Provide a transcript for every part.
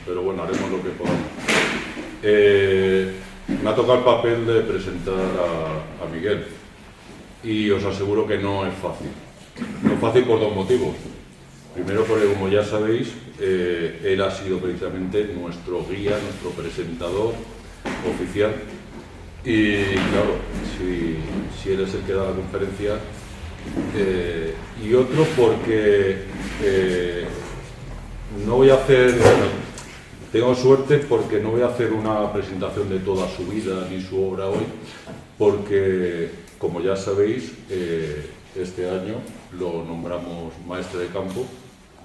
pero bueno, haremos lo que podamos. Me ha tocado el papel de presentar a Miguel y os aseguro que no es fácil. No es fácil por dos motivos. Primero porque, como ya sabéis, él ha sido precisamente nuestro guía, nuestro presentador oficial. Y claro, si él es el que da la conferencia. Y otro porque no voy a hacer, bueno, tengo suerte porque no voy a hacer una presentación de toda su vida ni su obra hoy, porque, como ya sabéis, este año lo nombramos maestre de campo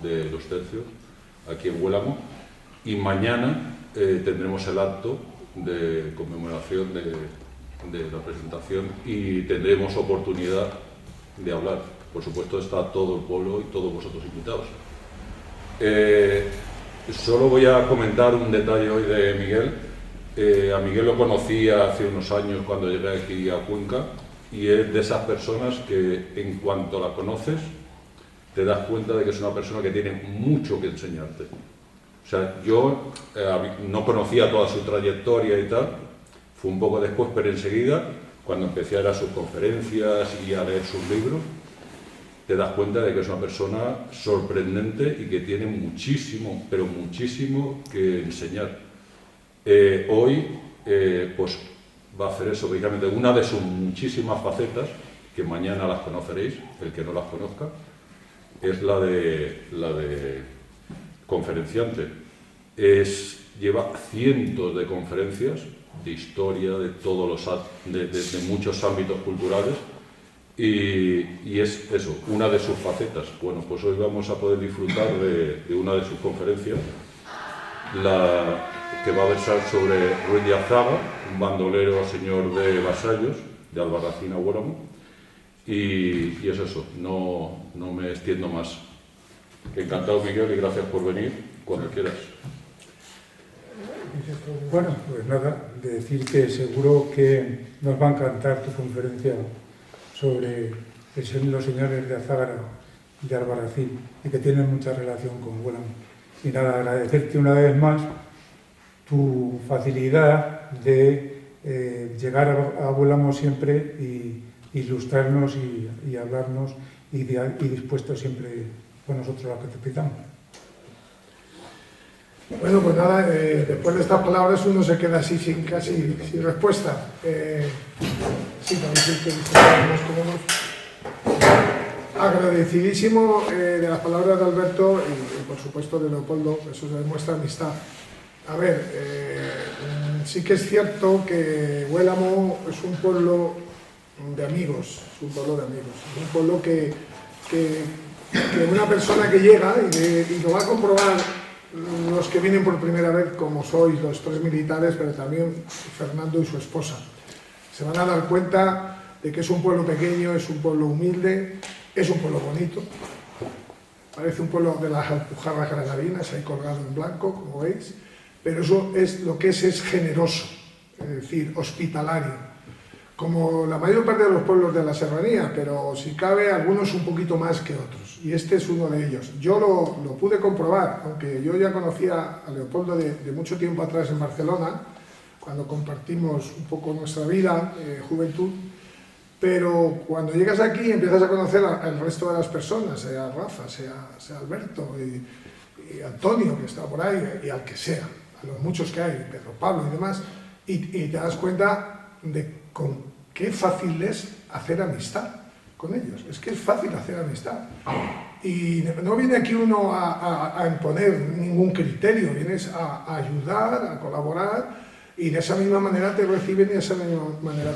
de los tercios aquí en Huélamo, y mañana tendremos el acto de conmemoración de la presentación y tendremos oportunidad de hablar. Por supuesto está todo el pueblo y todos vosotros invitados. Solo voy a comentar un detalle hoy de Miguel. A Miguel lo conocí hace unos años cuando llegué aquí a Cuenca, y es de esas personas que en cuanto la conoces te das cuenta de que es una persona que tiene mucho que enseñarte. O sea, yo no conocía toda su trayectoria y tal, fue un poco después, pero enseguida, cuando empecé a ir a sus conferencias y a leer sus libros, te das cuenta de que es una persona sorprendente y que tiene muchísimo, pero muchísimo que enseñar. Hoy, pues va a hacer eso, precisamente una de sus muchísimas facetas, que mañana las conoceréis, el que no las conozca, es la de conferenciante. Lleva cientos de conferencias de historia, de todos de muchos ámbitos culturales, y es eso, una de sus facetas. Bueno, pues hoy vamos a poder disfrutar de una de sus conferencias, que va a versar sobre Ruiz de Azaga, un bandolero señor de Vasallos, de Albarracín a Huélamo, y es eso, no me extiendo más. Encantado, Miguel, y gracias por venir cuando quieras. Bueno, pues nada, de decir que seguro que nos va a encantar tu conferencia sobre los señores de Azágara y de Albarracín, y que tienen mucha relación con Huélamo. Y nada, agradecerte una vez más tu facilidad de llegar a Huélamo siempre y ilustrarnos y hablarnos, y dispuesto siempre con nosotros a lo que te pidamos. Bueno, pues nada, después de estas palabras uno se queda así casi sin respuesta. Sí, para decir que nos quedamos agradecidísimo de las palabras de Alberto y por supuesto de Leopoldo. Eso demuestra amistad. A ver, sí que es cierto que Huélamo es un pueblo de amigos, es un pueblo que una persona que llega, y lo va a comprobar los que vienen por primera vez, como sois los tres militares, pero también Fernando y su esposa, Se van a dar cuenta de que es un pueblo pequeño, es un pueblo humilde, es un pueblo bonito. Parece un pueblo de las Alpujarras granadinas, ahí colgado en blanco, como veis, pero eso es lo que es generoso, es decir, hospitalario, como la mayor parte de los pueblos de la serranía, pero si cabe, algunos un poquito más que otros, y este es uno de ellos. Yo lo pude comprobar, aunque yo ya conocía a Leopoldo de mucho tiempo atrás en Barcelona, cuando compartimos un poco nuestra vida, juventud, pero cuando llegas aquí empiezas a conocer al resto de las personas, sea Rafa, sea Alberto y Antonio, que está por ahí, y al que sea, a los muchos que hay, Pedro Pablo y demás, y te das cuenta de con qué fácil es hacer amistad con ellos. Es que es fácil hacer amistad. Y no viene aquí uno a imponer ningún criterio, vienes a ayudar, a colaborar, y de esa misma manera te reciben y de esa misma manera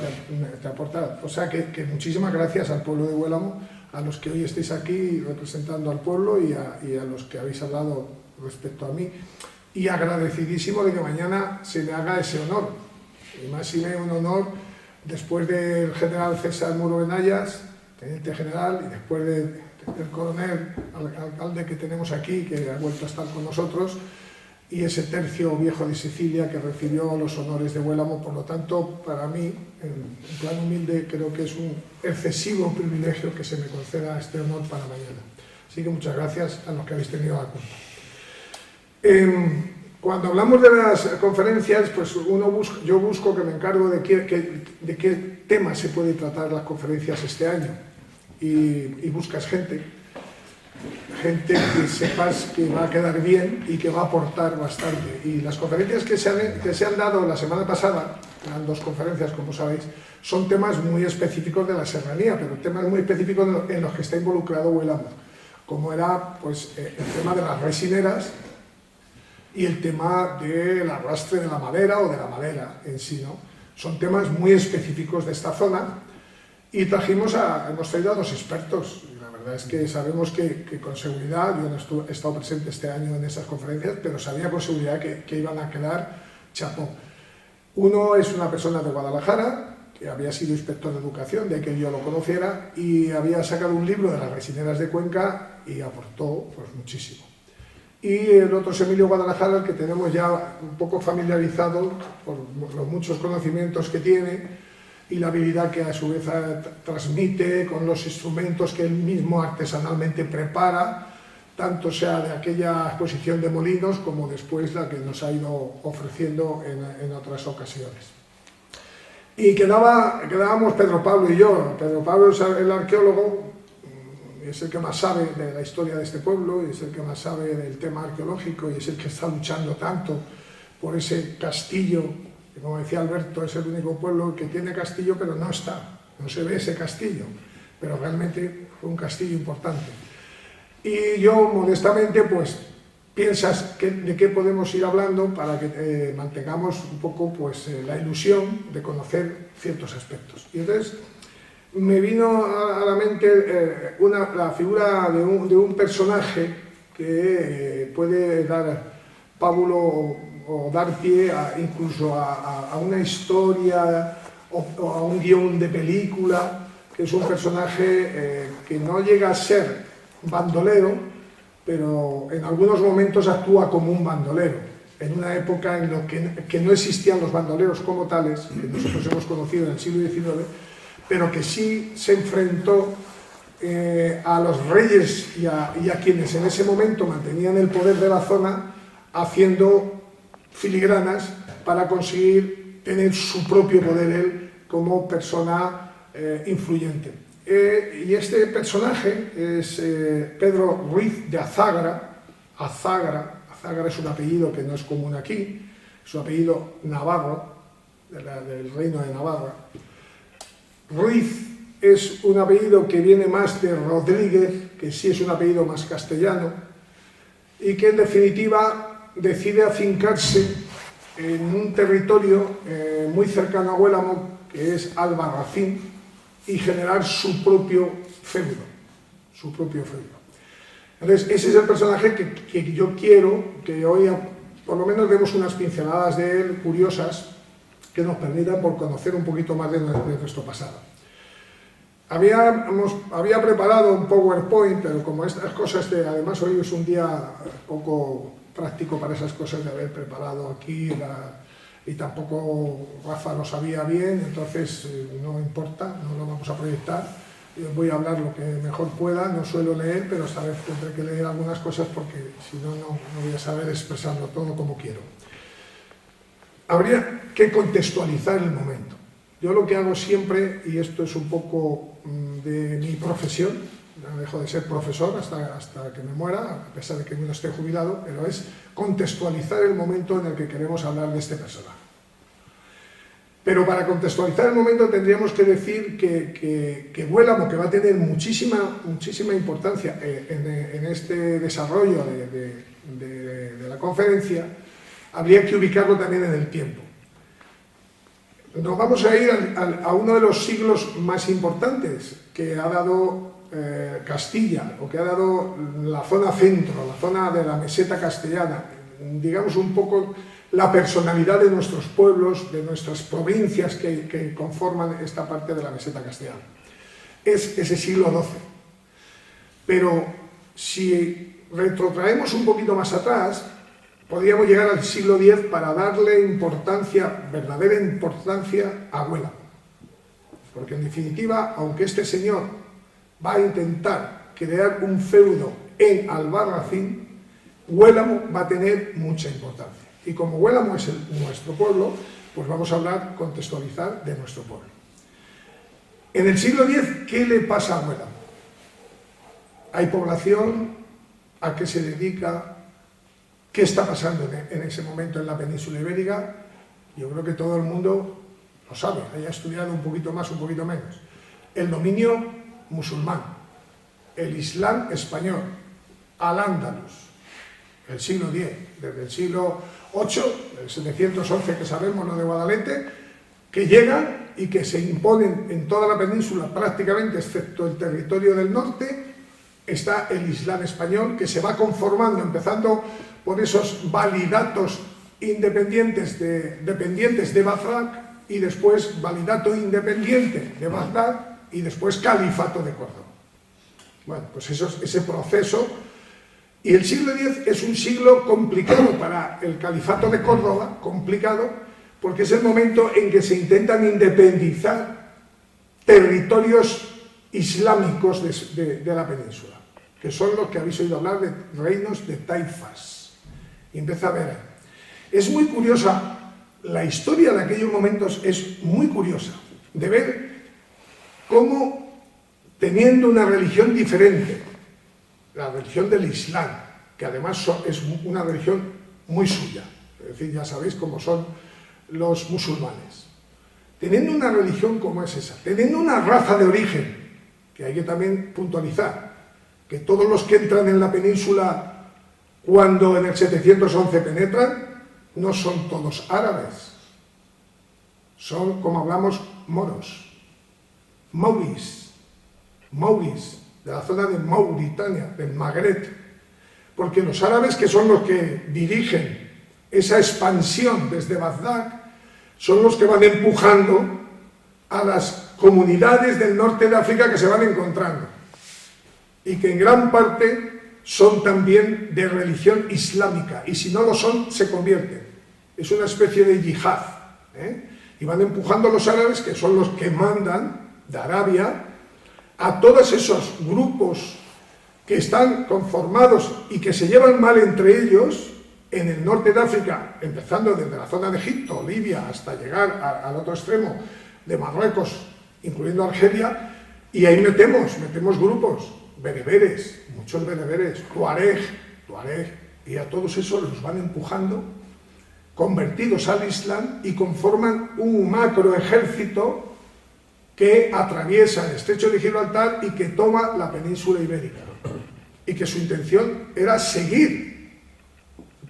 te aportan. O sea que muchísimas gracias al pueblo de Huélamo, a los que hoy estáis aquí representando al pueblo y a los que habéis hablado respecto a mí. Y agradecidísimo de que mañana se me haga ese honor. Y más si me un honor después del general César Muro Benayas, teniente general, y después del coronel, alcalde que tenemos aquí, que ha vuelto a estar con nosotros, y ese tercio viejo de Sicilia que recibió los honores de Huélamo. Por lo tanto, para mí, en plan humilde, creo que es un excesivo privilegio que se me conceda este honor para mañana. Así que muchas gracias a los que habéis tenido la culpa. Cuando hablamos de las conferencias, pues yo busco, que me encargo de qué temas se puede tratar las conferencias este año, y buscas gente que sepas que va a quedar bien y que va a aportar bastante. Y las conferencias que se han dado la semana pasada, eran 2 conferencias, como sabéis, son temas muy específicos de la serranía, pero temas muy específicos en los que está involucrado Huélamo, como era pues, el tema de las resineras y el tema del arrastre de la madera o de la madera en sí, ¿no? Son temas muy específicos de esta zona, y hemos traído a 2 expertos. La verdad es que sabemos que con seguridad, yo no he estado presente este año en esas conferencias, pero sabía con seguridad que iban a quedar chapó. Uno es una persona de Guadalajara, que había sido inspector de educación, de que yo lo conociera, y había sacado un libro de las resineras de Cuenca y aportó pues, muchísimo. Y el otro es Emilio Guadalajara, el que tenemos ya un poco familiarizado por los muchos conocimientos que tiene y la habilidad que a su vez transmite con los instrumentos que él mismo artesanalmente prepara, tanto sea de aquella exposición de molinos como después la que nos ha ido ofreciendo en otras ocasiones. Y quedábamos Pedro Pablo y yo. Pedro Pablo es el arqueólogo, es el que más sabe de la historia de este pueblo, y es el que más sabe del tema arqueológico, y es el que está luchando tanto por ese castillo, que como decía Alberto, es el único pueblo que tiene castillo, pero no se ve ese castillo, pero realmente fue un castillo importante. Y yo, modestamente, pues, piensas de qué podemos ir hablando para que mantengamos un poco pues, la ilusión de conocer ciertos aspectos. Y entonces me vino a la mente la figura de un personaje que puede dar pábulo o dar pie incluso a una historia o a un guión de película, que es un personaje que no llega a ser bandolero, pero en algunos momentos actúa como un bandolero, en una época en la que no existían los bandoleros como tales, que nosotros hemos conocido en el siglo XIX, pero que sí se enfrentó a los reyes y a quienes en ese momento mantenían el poder de la zona, haciendo filigranas para conseguir tener su propio poder él como persona influyente. Y este personaje es Pedro Ruiz de Azágara. Azágara es un apellido que no es común aquí, es un apellido navarro, del reino de Navarra. Ruiz es un apellido que viene más de Rodríguez, que sí es un apellido más castellano, y que en definitiva decide afincarse en un territorio muy cercano a Huélamo, que es Albarracín, y generar su propio feudo. Entonces, ese es el personaje que yo quiero que hoy, por lo menos, demos unas pinceladas de él curiosas, que nos permitan por conocer un poquito más de nuestro pasado. Había preparado un PowerPoint, pero como estas cosas, además hoy es un día poco práctico para esas cosas de haber preparado aquí, y tampoco Rafa lo sabía bien, entonces no importa, no lo vamos a proyectar. Yo voy a hablar lo que mejor pueda, no suelo leer, pero esta vez tendré que leer algunas cosas porque si no, no voy a saber expresarlo todo como quiero. Habría que contextualizar el momento. Yo lo que hago siempre, y esto es un poco de mi profesión, no dejo de ser profesor hasta que me muera, a pesar de que no esté jubilado, pero es contextualizar el momento en el que queremos hablar de este personaje. Pero para contextualizar el momento tendríamos que decir que Huélamo, que va a tener muchísima importancia en este desarrollo de la conferencia, habría que ubicarlo también en el tiempo. Nos vamos a ir a uno de los siglos más importantes que ha dado Castilla, o que ha dado la zona centro, la zona de la meseta castellana, digamos un poco la personalidad de nuestros pueblos, de nuestras provincias que conforman esta parte de la meseta castellana. Es ese siglo XII. Pero si retrotraemos un poquito más atrás, podríamos llegar al siglo X para darle importancia, verdadera importancia a Huélamo. Porque en definitiva, aunque este señor va a intentar crear un feudo en Albarracín, Huélamo va a tener mucha importancia. Y como Huélamo es nuestro pueblo, pues vamos a hablar, contextualizar de nuestro pueblo. En el siglo X, ¿qué le pasa a Huélamo? ¿Hay población? ¿A qué se dedica? ¿Qué está pasando en ese momento en la península ibérica? Yo creo que todo el mundo lo sabe, haya estudiado un poquito más, un poquito menos. El dominio musulmán, el Islam español, al-Ándalus, el siglo X, desde el siglo VIII, el 711 que sabemos, lo de Guadalete, que llegan y que se imponen en toda la península prácticamente, excepto el territorio del norte, está el Islam español, que se va conformando, empezando por esos validatos dependientes de Bagdad, y después validato independiente de Bagdad, y después califato de Córdoba. Bueno, pues ese proceso. Y el siglo X es un siglo complicado para el califato de Córdoba, complicado, porque es el momento en que se intentan independizar territorios islámicos de la península, que son los que habéis oído hablar de reinos de taifas. Y empieza a ver. Es muy curiosa, la historia de aquellos momentos es muy curiosa, de ver cómo, teniendo una religión diferente, la religión del Islam, que además es una religión muy suya, es decir, ya sabéis cómo son los musulmanes, teniendo una religión como es esa, teniendo una raza de origen, que hay que también puntualizar, que todos los que entran en la península cuando en el 711 penetran, no son todos árabes, son, como hablamos, moros, mauris, de la zona de Mauritania, del Magreb, porque los árabes, que son los que dirigen esa expansión desde Bagdad, son los que van empujando a las comunidades del norte de África que se van encontrando, y que en gran parte son también de religión islámica, y si no lo son, se convierten. Es una especie de yihad, y van empujando a los árabes, que son los que mandan de Arabia, a todos esos grupos que están conformados y que se llevan mal entre ellos en el norte de África, empezando desde la zona de Egipto, Libia, hasta llegar al otro extremo de Marruecos, incluyendo Argelia, y ahí metemos grupos, bereberes, muchos bereberes, tuareg, y a todos esos los van empujando, convertidos al Islam, y conforman un macro ejército que atraviesa el estrecho de Gibraltar y que toma la península ibérica, y que su intención era seguir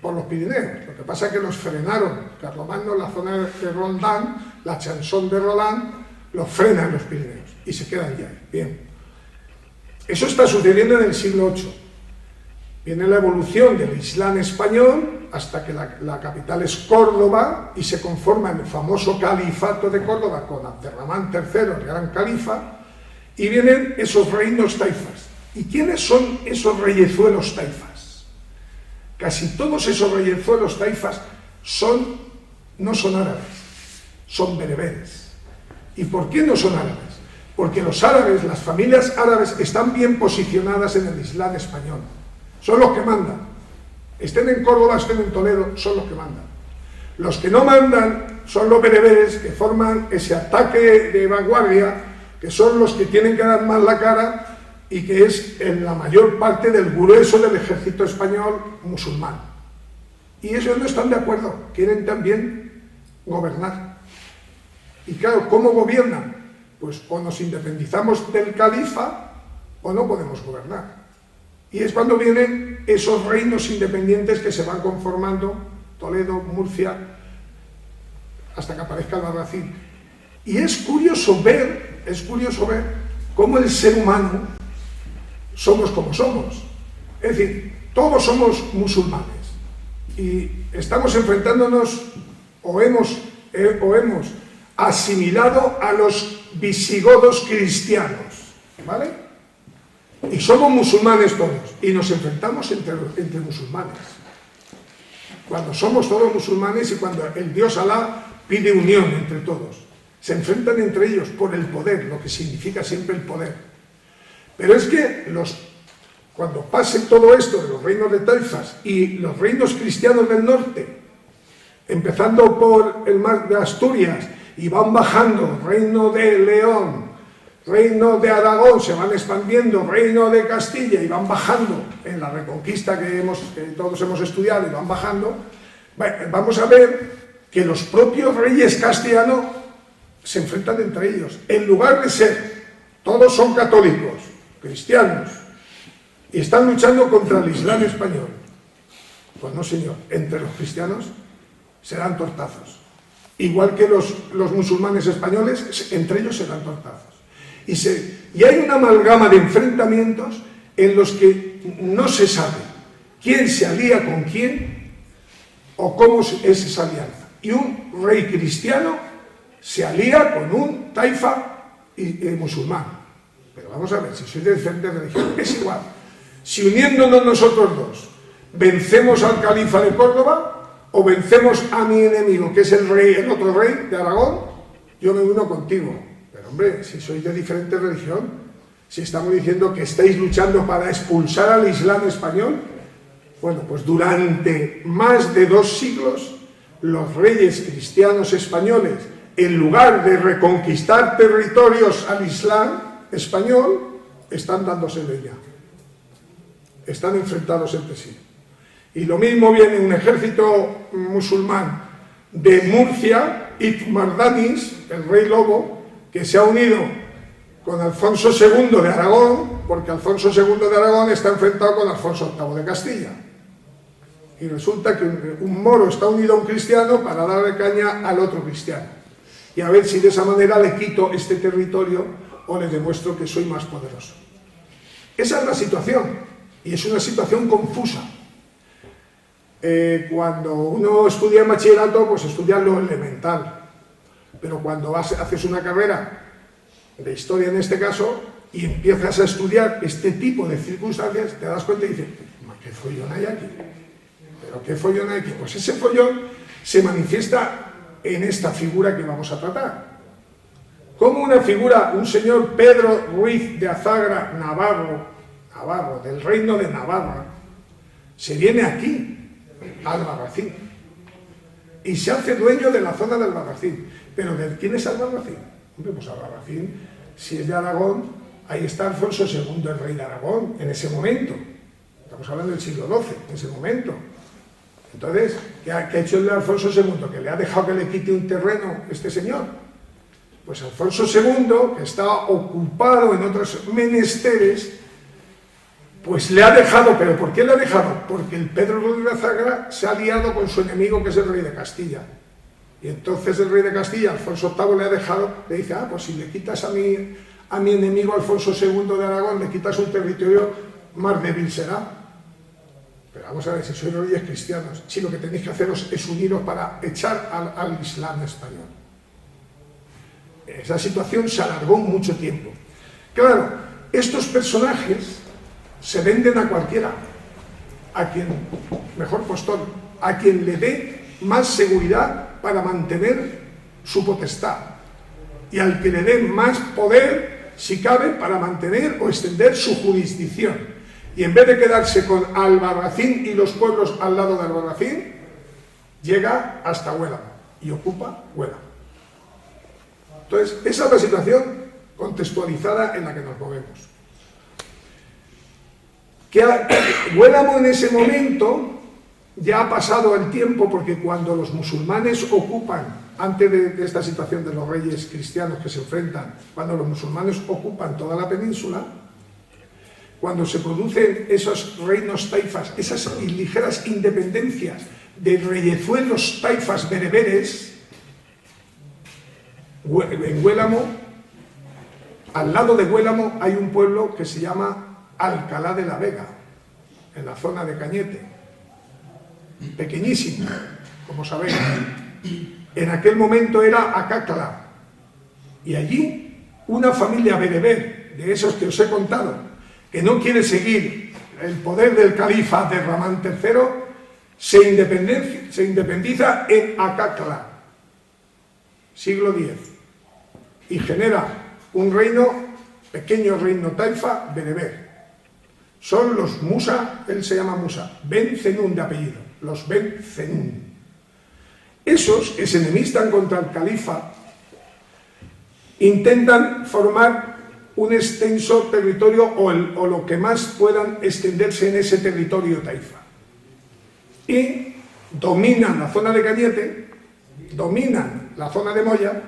por los Pirineos. Lo que pasa es que los frenaron Carlomagno en la zona de Roldán, la Chanson de Roland, los frenan los Pirineos y se quedan ya. Bien, eso está sucediendo en el siglo VIII. Viene la evolución del Islam español hasta que la capital es Córdoba y se conforma el famoso califato de Córdoba con Abderramán III, el gran califa, y vienen esos reinos taifas. ¿Y quiénes son esos reyezuelos taifas? Casi todos esos reyezuelos taifas no son árabes, son bereberes. ¿Y por qué no son árabes? Porque los árabes, las familias árabes, están bien posicionadas en el Islam español. Son los que mandan. Estén en Córdoba, estén en Toledo, son los que mandan. Los que no mandan son los bereberes, que forman ese ataque de vanguardia, que son los que tienen que dar más la cara y que es en la mayor parte del grueso del ejército español musulmán. Y ellos no están de acuerdo, quieren también gobernar. Y claro, ¿cómo gobiernan? Pues o nos independizamos del califa o no podemos gobernar. Y es cuando vienen esos reinos independientes que se van conformando, Toledo, Murcia, hasta que aparezca Albarracín. Y es curioso ver cómo el ser humano somos como somos. Es decir, todos somos musulmanes y estamos enfrentándonos o hemos asimilado a los visigodos cristianos, ¿vale? Y somos musulmanes todos, y nos enfrentamos entre musulmanes. Cuando somos todos musulmanes y cuando el Dios Alá pide unión entre todos, se enfrentan entre ellos por el poder, lo que significa siempre el poder. Pero es que cuando pase todo esto de los reinos de taifas y los reinos cristianos del norte, empezando por el mar de Asturias, y van bajando, reino de León, reino de Aragón, se van expandiendo, reino de Castilla, y van bajando en la reconquista que todos hemos estudiado, y van bajando, vamos a ver que los propios reyes castellanos se enfrentan entre ellos. En lugar de ser, todos son católicos, cristianos, y están luchando contra el Islam español. Pues no, señor, entre los cristianos se dan tortazos. Igual que los musulmanes españoles, entre ellos se dan tortazos. Y hay una amalgama de enfrentamientos en los que no se sabe quién se alía con quién o cómo es esa alianza. Y un rey cristiano se alía con un taifa musulmán. Pero vamos a ver, si sois de diferentes religiones, es igual. Si uniéndonos nosotros dos vencemos al califa de Córdoba o vencemos a mi enemigo, que es el otro rey de Aragón, yo me uno contigo. Pero hombre, si sois de diferente religión, si estamos diciendo que estáis luchando para expulsar al Islam español, bueno, pues durante más de 2 siglos, los reyes cristianos españoles, en lugar de reconquistar territorios al Islam español, están dándose leña. Están enfrentados entre sí. Y lo mismo viene un ejército musulmán de Murcia, Itmardanis, el rey lobo, que se ha unido con Alfonso II de Aragón, porque Alfonso II de Aragón está enfrentado con Alfonso VIII de Castilla. Y resulta que un moro está unido a un cristiano para darle caña al otro cristiano. Y a ver si de esa manera le quito este territorio o le demuestro que soy más poderoso. Esa es la situación, y es una situación confusa. Cuando uno estudia en bachillerato, pues estudia lo elemental. Pero cuando haces una carrera de historia en este caso y empiezas a estudiar este tipo de circunstancias, te das cuenta y dices, ¿qué follón hay aquí? ¿Pero qué follón hay aquí? Pues ese follón se manifiesta en esta figura que vamos a tratar. Como una figura, un señor Pedro Ruiz de Azagra, Navarro, del reino de Navarra, se viene aquí, a Albarracín, y se hace dueño de la zona de Albarracín. ¿Pero de quién es Albarracín? Hombre, pues Albarracín, si es de Aragón, ahí está Alfonso II, el rey de Aragón, en ese momento. Estamos hablando del siglo XII, en ese momento. Entonces, ¿qué ha hecho el de Alfonso II? ¿Que le ha dejado que le quite un terreno este señor? Pues Alfonso II, que está ocupado en otros menesteres, pues le ha dejado. ¿Pero por qué le ha dejado? Porque el Pedro Ruiz de Azagra se ha aliado con su enemigo, que es el rey de Castilla. Y entonces el rey de Castilla, Alfonso VIII, le ha dejado, le dice, pues si le quitas a mi enemigo Alfonso II de Aragón, le quitas un territorio, más débil será. pero vamos a ver, si sois reyes cristianos, si lo que tenéis que haceros es uniros para echar al Islam español. Esa situación se alargó mucho tiempo. Claro, estos personajes se venden a cualquiera, a quien mejor postor, a quien le dé más seguridad para mantener su potestad, y al que le dé más poder, si cabe, para mantener o extender su jurisdicción. Y en vez de quedarse con Albarracín y los pueblos al lado de Albarracín, llega hasta Huélamo y ocupa Huélamo. Entonces, esa es la situación contextualizada en la que nos movemos. Huélamo en ese momento ya ha pasado el tiempo, porque cuando los musulmanes ocupan, antes de esta situación de los reyes cristianos que se enfrentan, cuando los musulmanes ocupan toda la península, cuando se producen esos reinos taifas, esas ligeras independencias de reyezuelos taifas bereberes, en Huélamo, al lado de Huélamo hay un pueblo que se llama Alcalá de la Vega, en la zona de Cañete, pequeñísimo, como sabéis. En aquel momento era Acacla, y allí una familia bereber, de esos que os he contado, que no quiere seguir el poder del califa de Ramán III, se independiza en Acacla, siglo X, y genera un reino, pequeño reino taifa bereber. Son los Musa, él se llama Musa, Ben Zenún de apellido, los Ben Zenún. Esos que se enemistan contra el califa intentan formar un extenso territorio o lo que más puedan extenderse en ese territorio taifa. Y dominan la zona de Cañete, dominan la zona de Moya,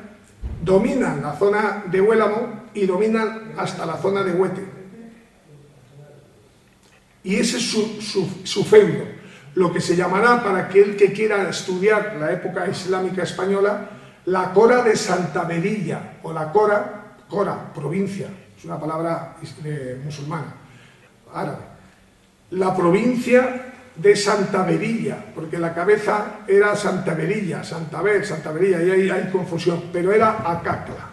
dominan la zona de Huélamo y dominan hasta la zona de Huete. Y ese es su feudo. Lo que se llamará, para aquel que quiera estudiar la época islámica española, la Cora de Santa Berilla, o la Cora, provincia, es una palabra musulmana, árabe. La provincia de Santa Berilla, porque la cabeza era Santa Berilla, Santa Berilla, y ahí hay confusión, pero era Acacla.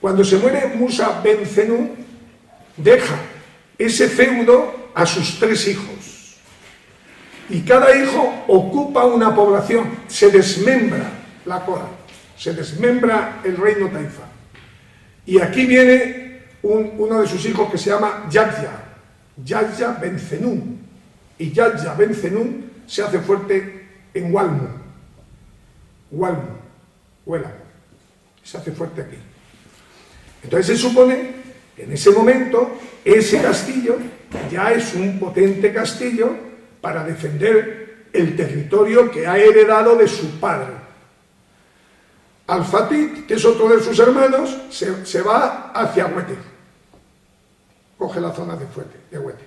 Cuando se muere Musa Ben Zenún, deja ese feudo a sus 3 hijos. Y cada hijo ocupa una población, se desmembra la Cora, se desmembra el reino taifa. Y aquí viene uno de sus hijos que se llama Yahya Ben Zenún. Y Yahya Ben Zenún se hace fuerte en Huélamo. Se hace fuerte aquí. Entonces se supone que en ese momento ese castillo ya es un potente castillo para defender el territorio que ha heredado de su padre. Al-Fatih, que es otro de sus hermanos, se va hacia Huete. Coge la zona de Huete.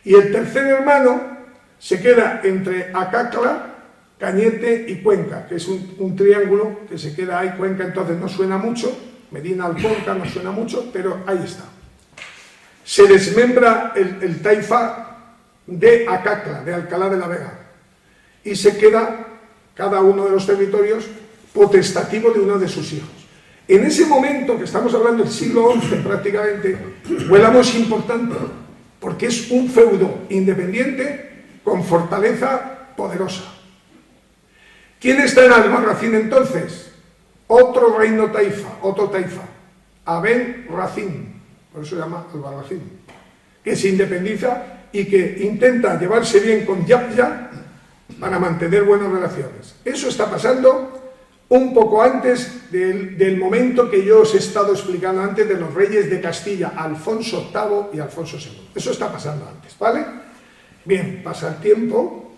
Y el tercer hermano se queda entre Acacla, Cañete y Cuenca, que es un triángulo que se queda ahí. Cuenca entonces no suena mucho, Medina Alconca no suena mucho, pero ahí está. Se desmembra el taifa de Acacla, de Alcalá de la Vega, y se queda cada uno de los territorios potestativo de uno de sus hijos. En ese momento, que estamos hablando del siglo XI prácticamente, Huélamo es importante, porque es un feudo independiente con fortaleza poderosa. ¿Quién está en Albarracín entonces? Otro reino taifa, otro taifa, Aben Racín, por eso se llama Albarracín, que se independiza y que intenta llevarse bien con Yahya para mantener buenas relaciones. Eso está pasando un poco antes del momento que yo os he estado explicando antes de los reyes de Castilla, Alfonso VIII y Alfonso II. Eso está pasando antes, ¿vale? Bien, pasa el tiempo,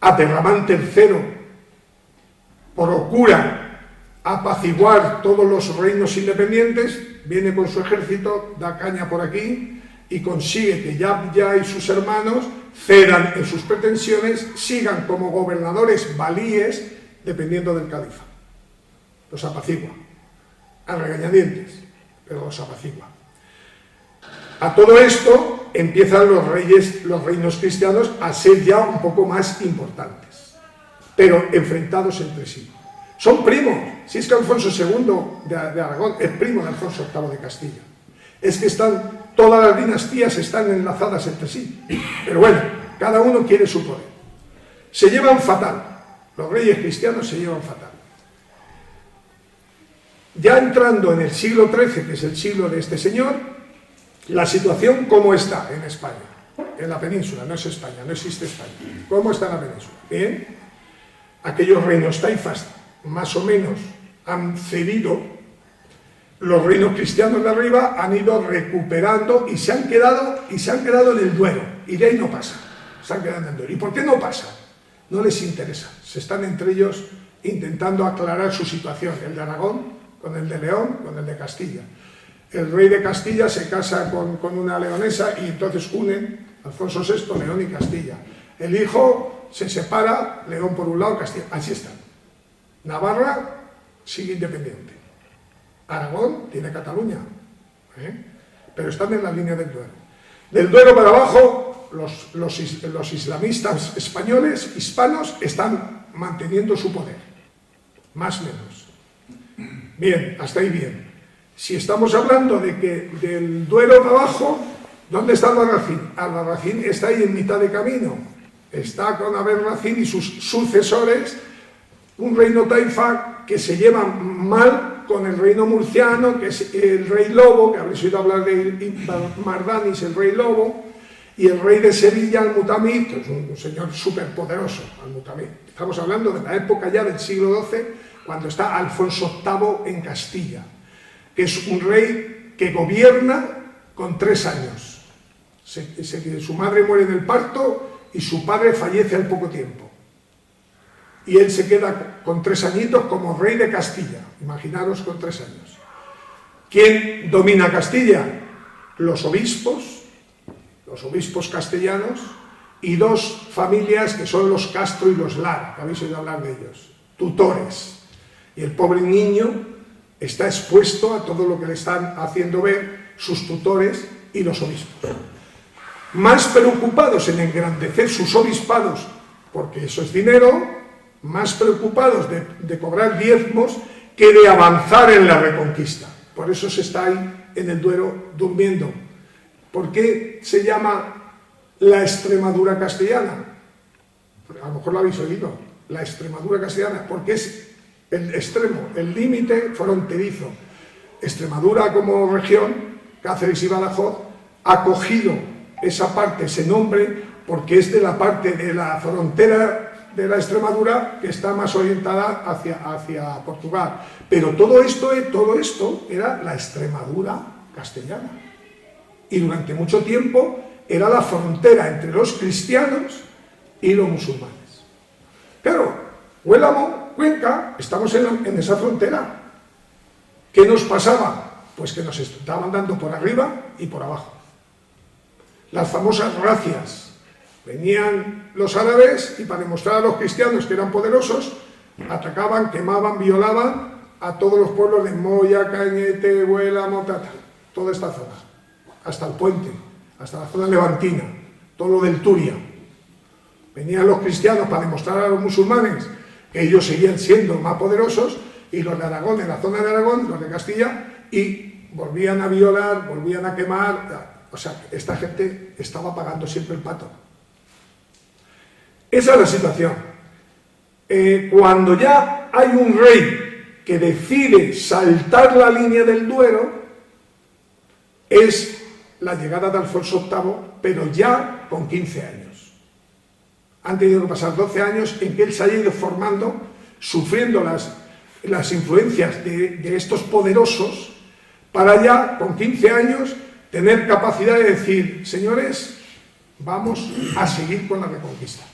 Abderramán III procura apaciguar todos los reinos independientes, viene con su ejército, da caña por aquí y consigue que Yahya y sus hermanos cedan en sus pretensiones, sigan como gobernadores valíes dependiendo del califa. Los apacigua, a regañadientes, pero los apacigua. A todo esto, empiezan los reinos cristianos a ser ya un poco más importantes, pero enfrentados entre sí. Son primos. Si es que Alfonso II de Aragón es primo de Alfonso VIII de Castilla. Es que todas las dinastías están enlazadas entre sí. Pero bueno, cada uno quiere su poder. Se llevan fatal. Los reyes cristianos se llevan fatal. Ya entrando en el siglo XIII, que es el siglo de este señor, la situación ¿cómo está en España? En la península, no es España, no existe España. ¿Cómo está en la península? Bien, aquellos reinos taifas más o menos han cedido, los reinos cristianos de arriba han ido recuperando y se han quedado en el Duero, y de ahí no pasa, se han quedado en el Duero. ¿Y por qué no pasa? No les interesa, se están entre ellos intentando aclarar su situación, el de Aragón con el de León, con el de Castilla. El rey de Castilla se casa con una leonesa y entonces unen Alfonso VI, León y Castilla. El hijo se separa, León por un lado, Castilla, así están. Navarra sigue independiente. Aragón tiene Cataluña, pero están en la línea del Duero. Del Duero para abajo, los islamistas españoles, hispanos, están manteniendo su poder, más o menos. Bien, hasta ahí bien. Si estamos hablando de que del Duero para abajo, ¿dónde está Albarracín? Albarracín está ahí en mitad de camino. Está con Albarracín y sus sucesores, un reino taifa que se lleva mal con el reino murciano, que es el rey Lobo, que habréis oído hablar de Mardanis, el rey Lobo, y el rey de Sevilla, Al-Mutamid, que es un señor súper poderoso, Al-Mutamid. Estamos hablando de la época ya del siglo XII, cuando está Alfonso VIII en Castilla, que es un rey que gobierna con 3 años. Su madre muere en el parto y su padre fallece al poco tiempo. Y él se queda con 3 añitos como rey de Castilla. Imaginaros con 3 años. ¿Quién domina Castilla? Los obispos castellanos y 2 familias que son los Castro y los Lara, que habéis oído hablar de ellos, tutores. Y el pobre niño está expuesto a todo lo que le están haciendo ver sus tutores y los obispos. Más preocupados en engrandecer sus obispados, porque eso es dinero, más preocupados de cobrar diezmos que de avanzar en la reconquista. Por eso se está ahí en el Duero durmiendo. ¿Por qué se llama la Extremadura castellana? A lo mejor lo habéis oído, la Extremadura castellana, porque es el extremo, el límite fronterizo. Extremadura como región, Cáceres y Badajoz, ha cogido esa parte, ese nombre, porque es de la parte de la frontera de la Extremadura que está más orientada hacia Portugal. Pero todo esto era la Extremadura castellana. Y durante mucho tiempo era la frontera entre los cristianos y los musulmanes. Claro, Huélamo, Cuenca, estamos en esa frontera. ¿Qué nos pasaba? Pues que nos estaban dando por arriba y por abajo. Las famosas racias. Venían los árabes y para demostrar a los cristianos que eran poderosos, atacaban, quemaban, violaban a todos los pueblos de Moya, Cañete, Huélamo, toda esta zona, hasta el puente, hasta la zona levantina, todo lo del Turia. Venían los cristianos para demostrar a los musulmanes que ellos seguían siendo más poderosos, y los de Aragón, en la zona de Aragón, los de Castilla, y volvían a violar, volvían a quemar. O sea, esta gente estaba pagando siempre el pato. Esa es la situación. Cuando ya hay un rey que decide saltar la línea del Duero, es la llegada de Alfonso VIII, pero ya con 15 años. Han tenido que pasar 12 años en que él se haya ido formando, sufriendo las influencias de estos poderosos, para ya, con 15 años, tener capacidad de decir: señores, vamos a seguir con la reconquista.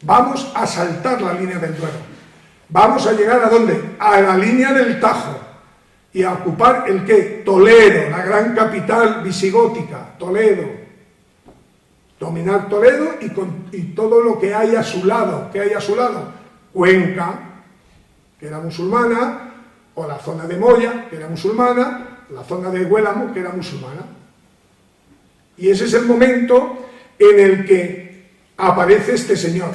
Vamos a saltar la línea del Duero. Vamos a llegar ¿a dónde? A la línea del Tajo. Y a ocupar ¿el qué? Toledo, la gran capital visigótica, Toledo. Dominar Toledo y todo lo que hay a su lado. ¿Qué hay a su lado? Cuenca, que era musulmana, o la zona de Moya, que era musulmana, la zona de Huélamo, que era musulmana. Y ese es el momento en el que aparece este señor.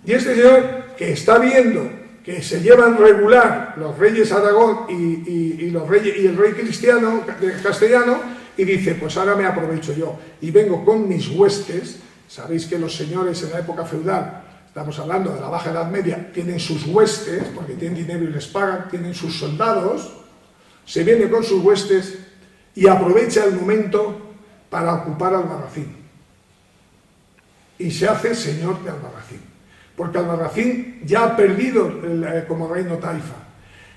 Y este señor que está viendo que se llevan regular los reyes Aragón y el rey cristiano castellano, y dice, pues ahora me aprovecho yo y vengo con mis huestes. Sabéis que los señores en la época feudal, estamos hablando de la Baja Edad Media, tienen sus huestes, porque tienen dinero y les pagan, tienen sus soldados, se viene con sus huestes y aprovecha el momento para ocupar Albarracín. Y se hace señor de Albarracín, porque Albarracín ya ha perdido como reino taifa.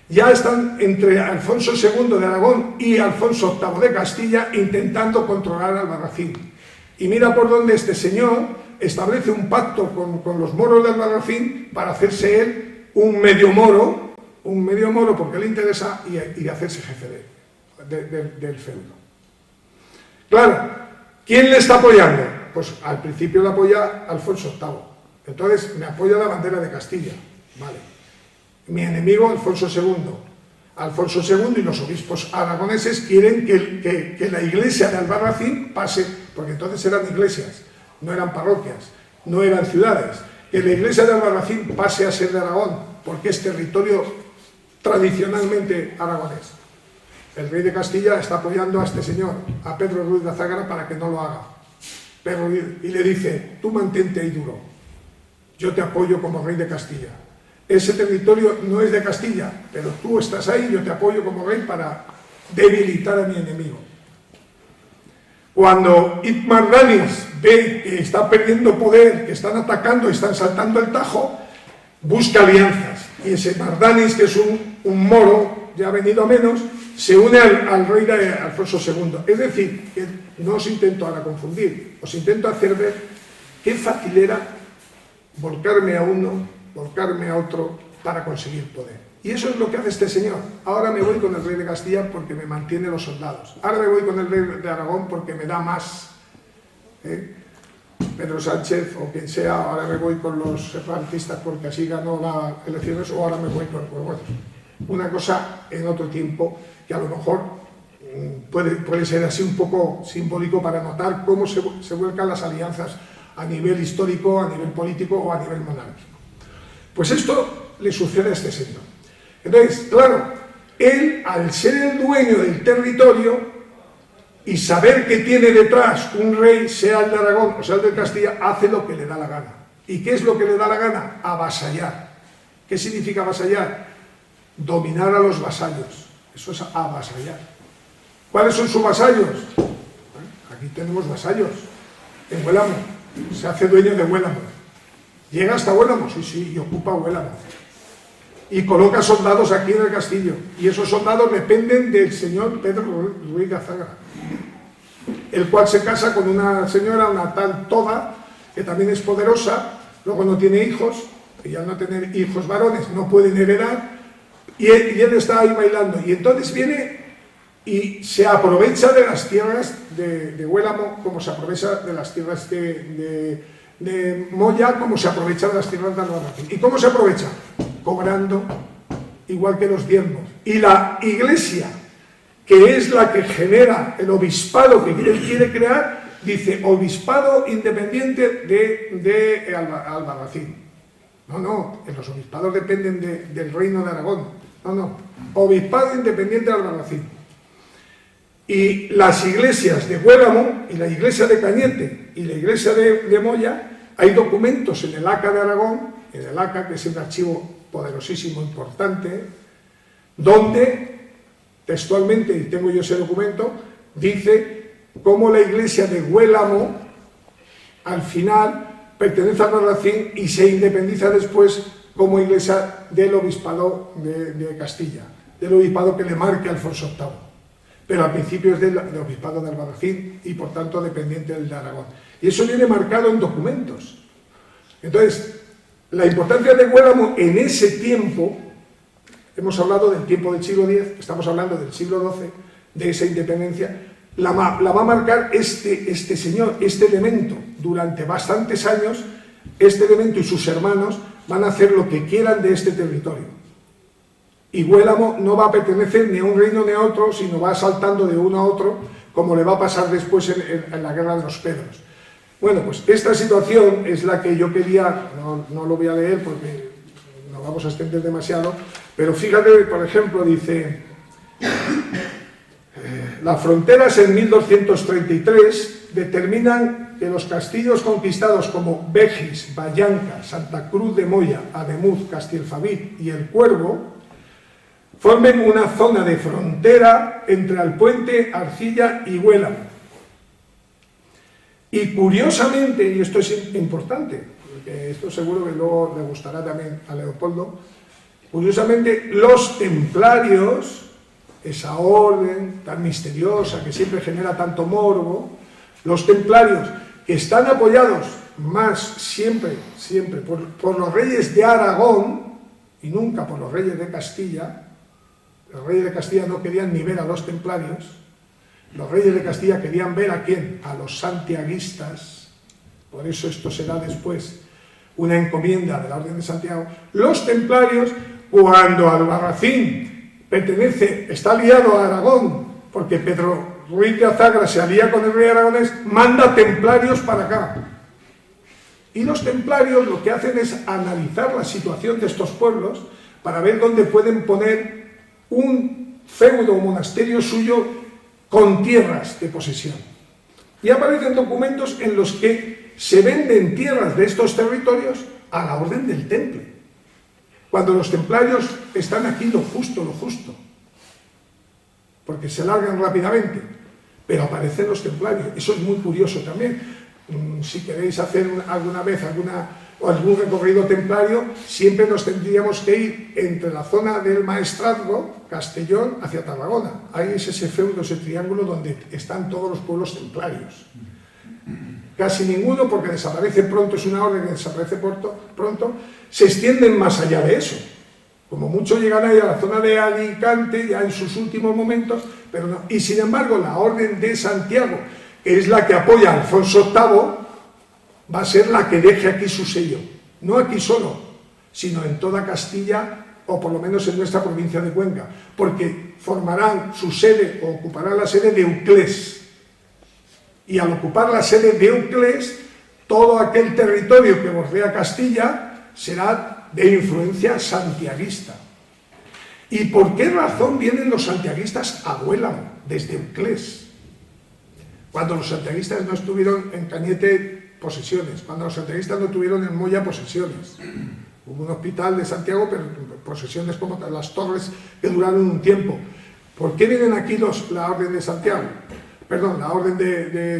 Ya están entre Alfonso II de Aragón y Alfonso VIII de Castilla intentando controlar Albarracín. Y mira por dónde este señor establece un pacto con los moros de Albarracín para hacerse él un medio moro porque le interesa, y hacerse jefe del feudo. Claro, ¿quién le está apoyando? Pues al principio le apoya Alfonso VIII. Entonces me apoya la bandera de Castilla. Vale. Mi enemigo, Alfonso II. Alfonso II y los obispos aragoneses quieren que la iglesia de Albarracín pase, porque entonces eran iglesias, no eran parroquias, no eran ciudades, que la iglesia de Albarracín pase a ser de Aragón, porque es territorio tradicionalmente aragonés. El rey de Castilla está apoyando a este señor, a Pedro Ruiz de Azágara, para que no lo haga. Y le dice, tú mantente ahí duro, yo te apoyo como rey de Castilla. Ese territorio no es de Castilla, pero tú estás ahí, yo te apoyo como rey para debilitar a mi enemigo. Cuando Ibn Mardanis ve que está perdiendo poder, que están atacando, están saltando el Tajo, busca alianzas. Y ese Mardanis, que es un moro, ya ha venido a menos, se une al rey de Alfonso II. Es decir, que no os intento ahora confundir, os intento hacer ver qué fácil era volcarme a uno, volcarme a otro para conseguir poder. Y eso es lo que hace este señor. Ahora me voy con el rey de Castilla porque me mantiene los soldados. Ahora me voy con el rey de Aragón porque me da más. Pedro Sánchez o quien sea, ahora me voy con los separatistas porque así ganó las elecciones, o ahora me voy con... Pues bueno, una cosa en otro tiempo que a lo mejor puede ser así un poco simbólico para notar cómo se vuelcan las alianzas a nivel histórico, a nivel político o a nivel monárquico. Pues esto le sucede a este señor. Entonces, claro, él, al ser el dueño del territorio y saber que tiene detrás un rey, sea el de Aragón o sea el de Castilla, hace lo que le da la gana. ¿Y qué es lo que le da la gana? Avasallar. ¿Qué significa avasallar? Dominar a los vasallos. Eso es avasallar. ¿Cuáles son sus vasallos? Aquí tenemos vasallos. En Huélamo. Se hace dueño de Huélamo. Llega hasta Huélamo, sí, y ocupa Huélamo. Y coloca soldados aquí en el castillo. Y esos soldados dependen del señor Pedro Ruiz de Azágara, el cual se casa con una señora, una tal Toda, que también es poderosa, luego no tiene hijos, y al no tener hijos varones no pueden heredar, y él está ahí bailando. Y entonces viene y se aprovecha de las tierras de Huélamo, como se aprovecha de las tierras de Moya, como se aprovecha de las tierras de Albarracín. ¿Y cómo se aprovecha? Cobrando, igual que los diezmos. Y la iglesia, que es la que genera el obispado que él quiere crear, dice obispado independiente de Albarracín. No, los obispados dependen del reino de Aragón. No, obispado independiente de Albarracín. Y las iglesias de Huélamo y la iglesia de Cañete y la iglesia de Moya, hay documentos en el ACA de Aragón, en el ACA, que es un archivo poderosísimo, importante, donde textualmente, y tengo yo ese documento, dice cómo la iglesia de Huélamo al final pertenece a Albarracín y se independiza después como iglesia del obispado de Castilla, del obispado que le marca Alfonso VIII. Pero al principio es del obispado de Albarracín y por tanto dependiente del de Aragón. Y eso viene marcado en documentos. Entonces, la importancia de Huélamo en ese tiempo, hemos hablado del tiempo del siglo X, estamos hablando del siglo XII, de esa independencia, la va a marcar este señor, este elemento. Durante bastantes años, este elemento y sus hermanos van a hacer lo que quieran de este territorio. y Huélamo no va a pertenecer ni a un reino ni a otro, sino va saltando de uno a otro, como le va a pasar después en la Guerra de los Pedros. Bueno, pues esta situación es la que yo quería, no lo voy a leer porque no vamos a extender demasiado, pero fíjate, por ejemplo, dice, las fronteras en 1233 determinan que los castillos conquistados como Begis, Vallanca, Santa Cruz de Moya, Ademuz, Castilfabid y El Cuervo formen una zona de frontera entre Alpuente, Arcilla y Huélamo. Y curiosamente, y esto es importante, porque esto seguro que luego le gustará también a Leopoldo, curiosamente los templarios, esa orden tan misteriosa que siempre genera tanto morbo, los templarios que están apoyados más siempre por los reyes de Aragón y nunca por los reyes de Castilla. Los reyes de Castilla no querían ni ver a los templarios, los reyes de Castilla querían ver a ¿quién? A los santiaguistas, por eso esto será después una encomienda de la Orden de Santiago. Los templarios, cuando Albarracín está aliado a Aragón, porque Pedro Ruiz de Azagra se alía con el rey aragonés, manda templarios para acá. Y los templarios lo que hacen es analizar la situación de estos pueblos para ver dónde pueden poner un feudo o monasterio suyo con tierras de posesión. Y aparecen documentos en los que se venden tierras de estos territorios a la Orden del Temple. Cuando los templarios están aquí lo justo, porque se largan rápidamente, pero aparecen los templarios. Eso es muy curioso también. Si queréis hacer alguna vez algún recorrido templario, siempre nos tendríamos que ir entre la zona del Maestrazgo, Castellón, hacia Tarragona. Ahí es ese feudo, ese triángulo donde están todos los pueblos templarios. Casi ninguno, porque desaparece pronto, es una orden que desaparece pronto, se extienden más allá de eso. Como mucho llegan ahí a la zona de Alicante, ya en sus últimos momentos, pero no. Y sin embargo, la Orden de Santiago, que es la que apoya a Alfonso VIII, va a ser la que deje aquí su sello. No aquí solo, sino en toda Castilla, o por lo menos en nuestra provincia de Cuenca, porque formarán su sede, o ocuparán la sede de Euclés. Y al ocupar la sede de Euclés, todo aquel territorio que bordea Castilla será de influencia santiaguista. ¿Y por qué razón vienen los santiaguistas a Huélamo, desde Euclés? Cuando los santiaguistas no estuvieron en Cañete posesiones, cuando los santiaguistas no tuvieron en Moya posesiones. Hubo un hospital de Santiago, pero posesiones como las torres que duraron un tiempo. ¿Por qué vienen aquí la Orden de Santiago? Perdón, la Orden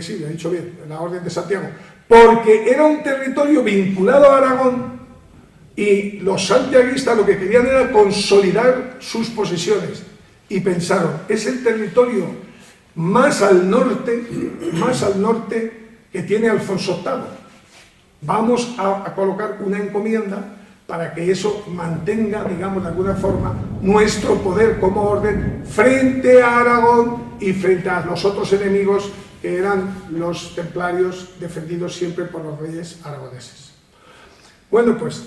sí, lo he dicho bien, la Orden de Santiago. Porque era un territorio vinculado a Aragón y los santiaguistas lo que querían era consolidar sus posesiones. Y pensaron, es el territorio más al norte que tiene Alfonso VIII. Vamos a colocar una encomienda para que eso mantenga, digamos, de alguna forma, nuestro poder como orden frente a Aragón y frente a los otros enemigos que eran los templarios defendidos siempre por los reyes aragoneses. Bueno, pues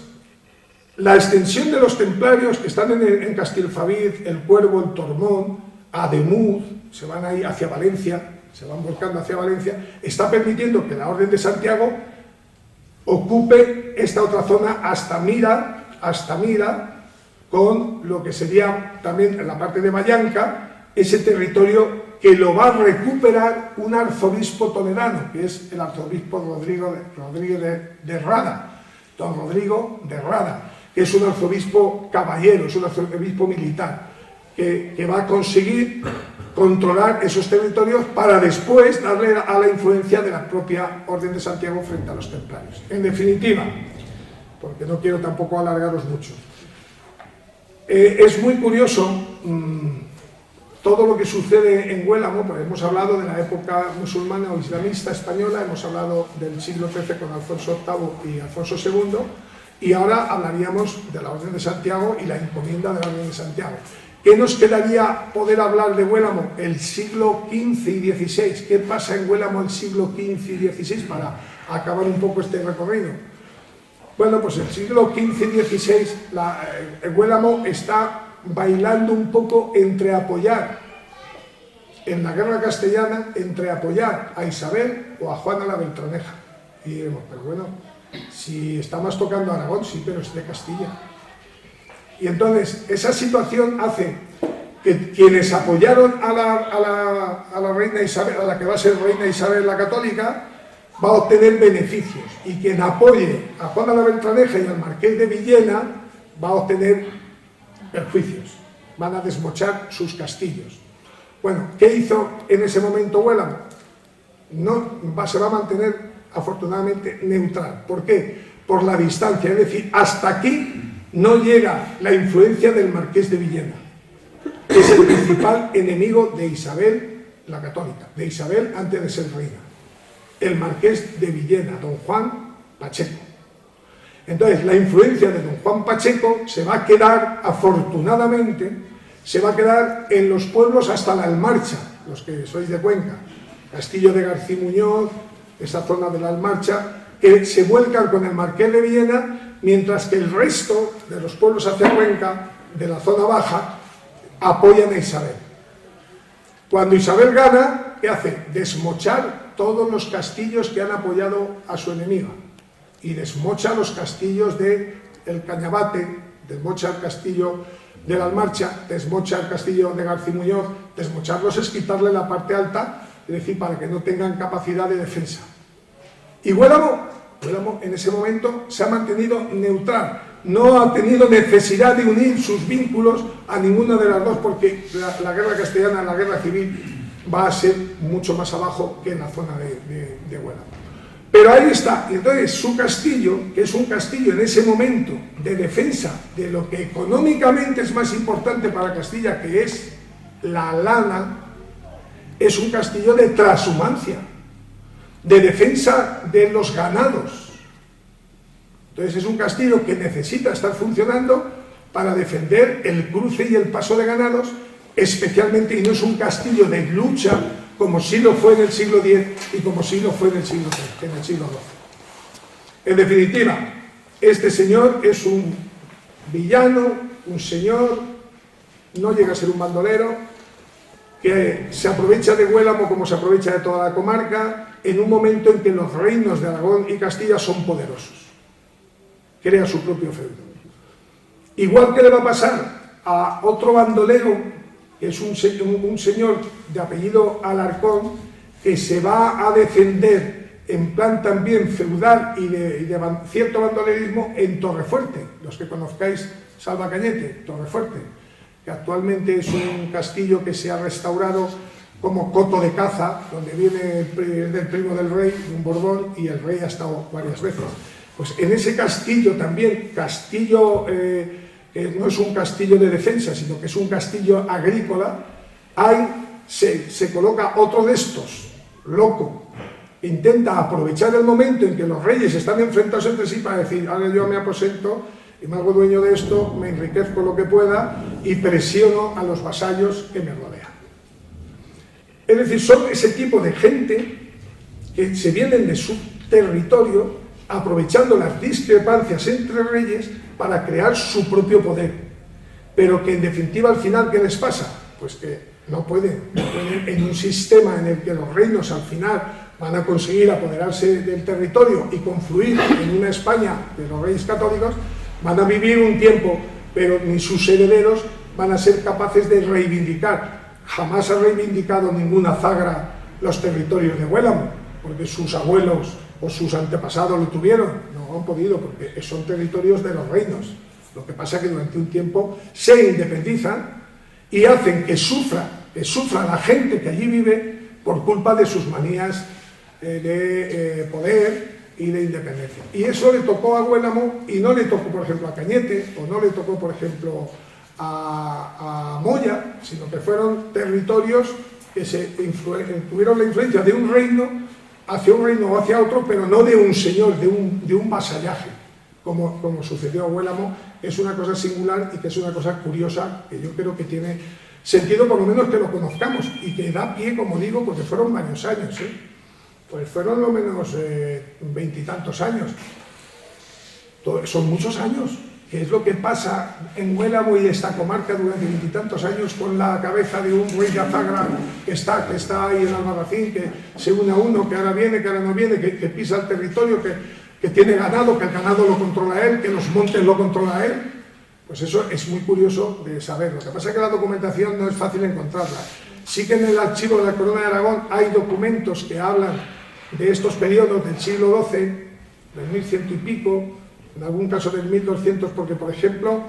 la extensión de los templarios que están en Castilfabid, El Cuervo, El Tormón, Ademuz, se van ahí hacia Valencia, se van volcando hacia Valencia, está permitiendo que la Orden de Santiago ocupe esta otra zona hasta Mira, con lo que sería también en la parte de Vallanca, ese territorio que lo va a recuperar un arzobispo toledano, que es el arzobispo Rodríguez de Rada, don Rodrigo de Rada, que es un arzobispo caballero, es un arzobispo militar, que va a conseguir controlar esos territorios para después darle a la influencia de la propia Orden de Santiago frente a los templarios. En definitiva, porque no quiero tampoco alargaros mucho, es muy curioso todo lo que sucede en Huélamo, porque hemos hablado de la época musulmana o islamista española, hemos hablado del siglo XIII con Alfonso VIII y Alfonso II, y ahora hablaríamos de la Orden de Santiago y la encomienda de la Orden de Santiago. ¿Qué nos quedaría poder hablar de Huélamo? El siglo XV y XVI. ¿Qué pasa en Huélamo el siglo XV y XVI para acabar un poco este recorrido? Bueno, pues el siglo XV y XVI, Huélamo está bailando un poco entre apoyar en la guerra castellana, entre apoyar a Isabel o a Juana la Beltraneja. Y diremos, pero bueno, si estamos tocando Aragón, sí, pero es de Castilla. Y entonces esa situación hace que quienes apoyaron a la reina Isabel, a la que va a ser reina Isabel la Católica, va a obtener beneficios, y quien apoye a Juana la Beltraneja y al marqués de Villena va a obtener perjuicios, van a desmochar sus castillos. Bueno, ¿qué hizo en ese momento Huélamo? Se va a mantener afortunadamente neutral. ¿Por qué? Por la distancia, es decir, hasta aquí no llega la influencia del marqués de Villena, que es el principal enemigo de Isabel la Católica, de Isabel antes de ser reina. El marqués de Villena, don Juan Pacheco. Entonces, la influencia de don Juan Pacheco se va a quedar, afortunadamente, se va a quedar en los pueblos hasta la Almarcha, los que sois de Cuenca, Castillo de García Muñoz, esa zona de la Almarcha, que se vuelcan con el marqués de Villena, mientras que el resto de los pueblos hacia Cuenca, de la zona baja, apoyan a Isabel. Cuando Isabel gana, ¿qué hace? Desmochar todos los castillos que han apoyado a su enemiga, y desmocha los castillos de El Cañabate, desmocha el castillo de la Almarcha, desmocha el castillo de García Muñoz. Desmocharlos es quitarle la parte alta, es decir, para que no tengan capacidad de defensa. Y Huélamo en ese momento se ha mantenido neutral, no ha tenido necesidad de unir sus vínculos a ninguna de las dos, porque la guerra castellana, la guerra civil, va a ser mucho más abajo que en la zona de Huélamo. Pero ahí está, y entonces su castillo, que es un castillo en ese momento de defensa de lo que económicamente es más importante para Castilla, que es la lana, es un castillo de trashumancia, de defensa de los ganados. Entonces es un castillo que necesita estar funcionando para defender el cruce y el paso de ganados, especialmente, y no es un castillo de lucha como sí lo fue en el siglo X y como sí lo fue en el siglo XII. En definitiva, este señor es un villano, un señor, no llega a ser un bandolero, que se aprovecha de Huélamo como se aprovecha de toda la comarca, en un momento en que los reinos de Aragón y Castilla son poderosos. Crea su propio feudo. Igual que le va a pasar a otro bandolero, que es un señor de apellido Alarcón, que se va a defender en plan también feudal y de cierto bandolerismo en Torrefuerte. Los que conozcáis Salvacañete, Torrefuerte, que actualmente es un castillo que se ha restaurado como coto de caza, donde viene del primo del rey, un Borbón, y el rey ha estado varias veces. Pues en ese castillo también, castillo que no es un castillo de defensa, sino que es un castillo agrícola, se coloca otro de estos, loco, intenta aprovechar el momento en que los reyes están enfrentados entre sí para decir, ahora yo me aposento y me hago dueño de esto, me enriquezco lo que pueda y presiono a los vasallos que me rodean. Es decir, son ese tipo de gente que se vienen de su territorio aprovechando las discrepancias entre reyes para crear su propio poder, pero que en definitiva al final, ¿qué les pasa? Pues que no pueden en un sistema en el que los reinos al final van a conseguir apoderarse del territorio y confluir en una España de los reyes católicos, van a vivir un tiempo, pero ni sus herederos van a ser capaces de reivindicar. Jamás ha reivindicado ninguna zagra los territorios de Huélamo, porque sus abuelos o sus antepasados lo tuvieron, no han podido, porque son territorios de los reinos. Lo que pasa es que durante un tiempo se independizan y hacen que sufra la gente que allí vive por culpa de sus manías de poder y de independencia. Y eso le tocó a Huélamo y no le tocó, por ejemplo, a Cañete, o no le tocó, por ejemplo, a Moya, sino que fueron territorios que tuvieron la influencia de un reino hacia un reino o hacia otro, pero no de un señor, de un vasallaje, como sucedió a Huélamo. Es una cosa singular y que es una cosa curiosa, que yo creo que tiene sentido, por lo menos que lo conozcamos, y que da pie, como digo, porque fueron varios años, pues fueron lo menos 20 y tantos años. Son muchos años, que es lo que pasa en Huélamo y esta comarca durante 20 y tantos años con la cabeza de un rey de Azagra que está ahí en Albarracín, que se une a uno, que ahora viene, que ahora no viene, que pisa el territorio, que tiene ganado, que el ganado lo controla él, que los montes lo controla él. Pues eso es muy curioso de saber. Lo que pasa es que la documentación no es fácil encontrarla. Sí que en el archivo de la Corona de Aragón hay documentos que hablan de estos periodos del siglo XII, del 1100 y pico, en algún caso del 1200, porque, por ejemplo,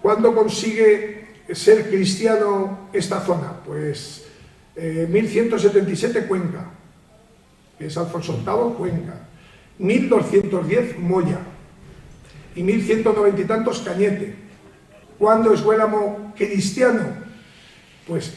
¿cuándo consigue ser cristiano esta zona? Pues 1177 Cuenca, que es Alfonso VIII, Cuenca. 1210 Moya. Y 1190 y tantos Cañete. ¿Cuándo es Huélamo cristiano? Pues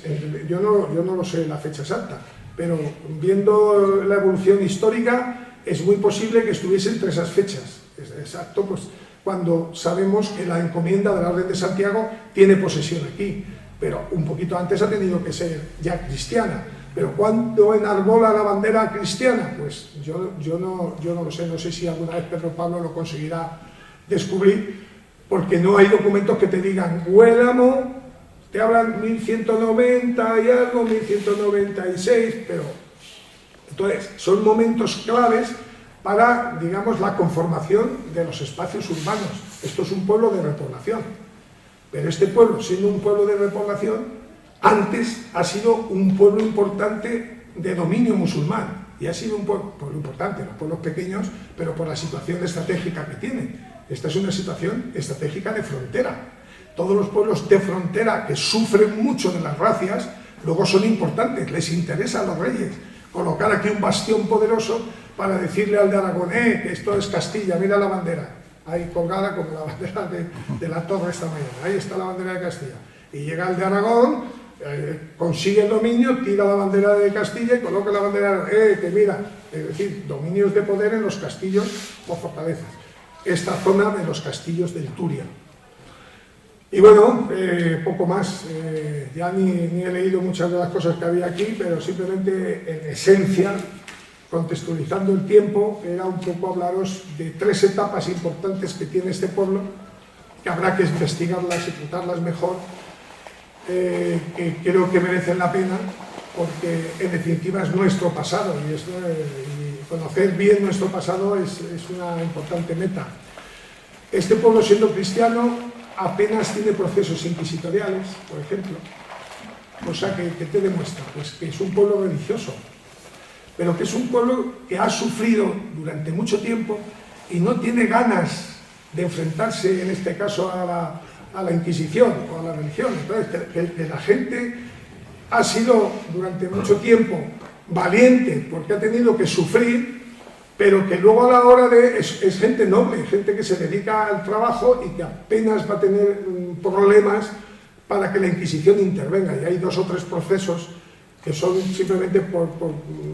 yo no lo sé la fecha exacta, pero viendo la evolución histórica es muy posible que estuviese entre esas fechas. Exacto, pues cuando sabemos que la encomienda de la Orden de Santiago tiene posesión aquí, pero un poquito antes ha tenido que ser ya cristiana. Pero ¿cuándo enarbola la bandera cristiana? Pues yo no lo sé, no sé si alguna vez Pedro Pablo lo conseguirá descubrir, porque no hay documentos que te digan Huélamo, te hablan 1190 y algo, 1196, pero entonces son momentos claves para, digamos, la conformación de los espacios urbanos. Esto es un pueblo de repoblación, pero este pueblo, siendo un pueblo de repoblación, antes ha sido un pueblo importante de dominio musulmán, y ha sido un pueblo importante, los pueblos pequeños, pero por la situación estratégica que tiene. Esta es una situación estratégica de frontera. Todos los pueblos de frontera que sufren mucho de las racias, luego son importantes, les interesa a los reyes colocar aquí un bastión poderoso para decirle al de Aragón, que esto es Castilla, mira la bandera, ahí colgada como la bandera de la torre esta mañana, ahí está la bandera de Castilla. Y llega el de Aragón, consigue el dominio, tira la bandera de Castilla y coloca la bandera, que mira, es decir, dominios de poder en los castillos o fortalezas. Esta zona de los castillos del Turia. Y bueno, poco más, ya ni he leído muchas de las cosas que había aquí, pero simplemente en esencia, contextualizando el tiempo, era un poco hablaros de 3 etapas importantes que tiene este pueblo, que habrá que investigarlas, ejecutarlas mejor, que creo que merecen la pena, porque en definitiva es nuestro pasado, y conocer bien nuestro pasado es una importante meta. Este pueblo, siendo cristiano, apenas tiene procesos inquisitoriales, por ejemplo, cosa que te demuestra pues, que es un pueblo religioso, pero que es un pueblo que ha sufrido durante mucho tiempo y no tiene ganas de enfrentarse, en este caso, a la Inquisición o a la religión. Entonces, que la gente ha sido durante mucho tiempo valiente porque ha tenido que sufrir, pero que luego a la hora de... es gente noble, gente que se dedica al trabajo y que apenas va a tener problemas para que la Inquisición intervenga. Y hay 2 o 3 procesos que son simplemente por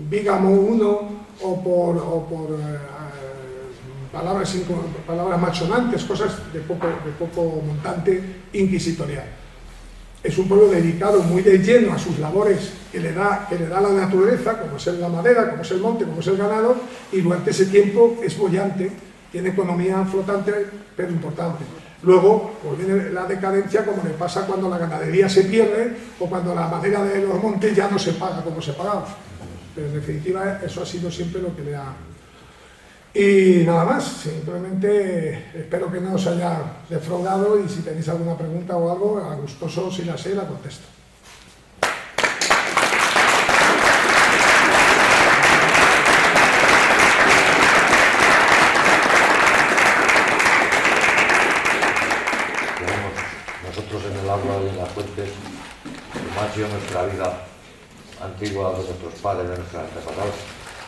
bígamo uno o por palabras malsonantes, cosas de poco montante inquisitorial. Es un pueblo dedicado muy de lleno a sus labores que le da la naturaleza, como es la madera, como es el monte, como es el ganado, y durante ese tiempo es boyante, tiene economía flotante, pero importante. Luego pues viene la decadencia, como le pasa cuando la ganadería se pierde o cuando la madera de los montes ya no se paga como se pagaba. Pero en definitiva eso ha sido siempre lo que le ha... Y nada más, simplemente espero que no os haya defraudado, y si tenéis alguna pregunta o algo, a gustoso, si la sé, la contesto. Tenemos nosotros en el agua y en las fuentes, como ha sido nuestra vida antigua de nuestros padres, de nuestros antepasados.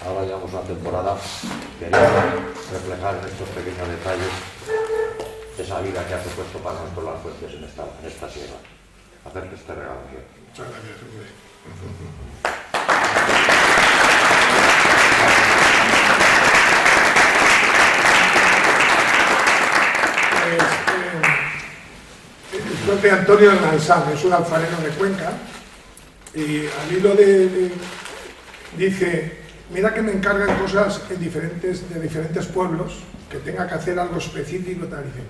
Ahora llevamos una temporada queriendo reflejar en estos pequeños detalles esa vida que ha supuesto para nosotros las fuentes en esta sierra. Hacerte este regalo. Muchas gracias, hombre. El conde Antonio Almanzán es un alfarero de Cuenca, y al hilo dice: mira que me encargan cosas de diferentes pueblos, que tenga que hacer algo específico, tal. Dice,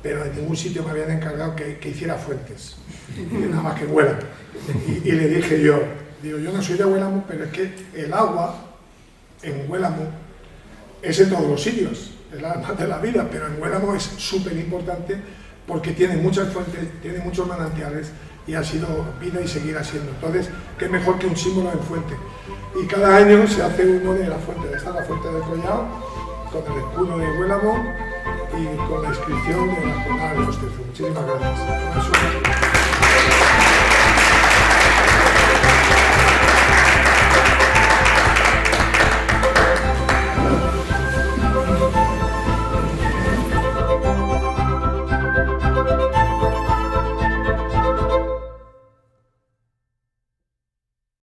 pero en ningún sitio me habían encargado que hiciera fuentes, nada más que en Huélamo. Y le dije yo no soy de Huélamo, pero es que el agua en Huélamo es en todos los sitios, es la alma de la vida, pero en Huélamo es súper importante porque tiene muchas fuentes, tiene muchos manantiales y ha sido vida y seguirá siendo. Entonces, qué mejor que un símbolo en fuente. Y cada año se hace uno de la fuente. Esta es la fuente de Collao, con el escudo de Huélamo y con la inscripción de la jornada de los Tercios. Muchísimas gracias.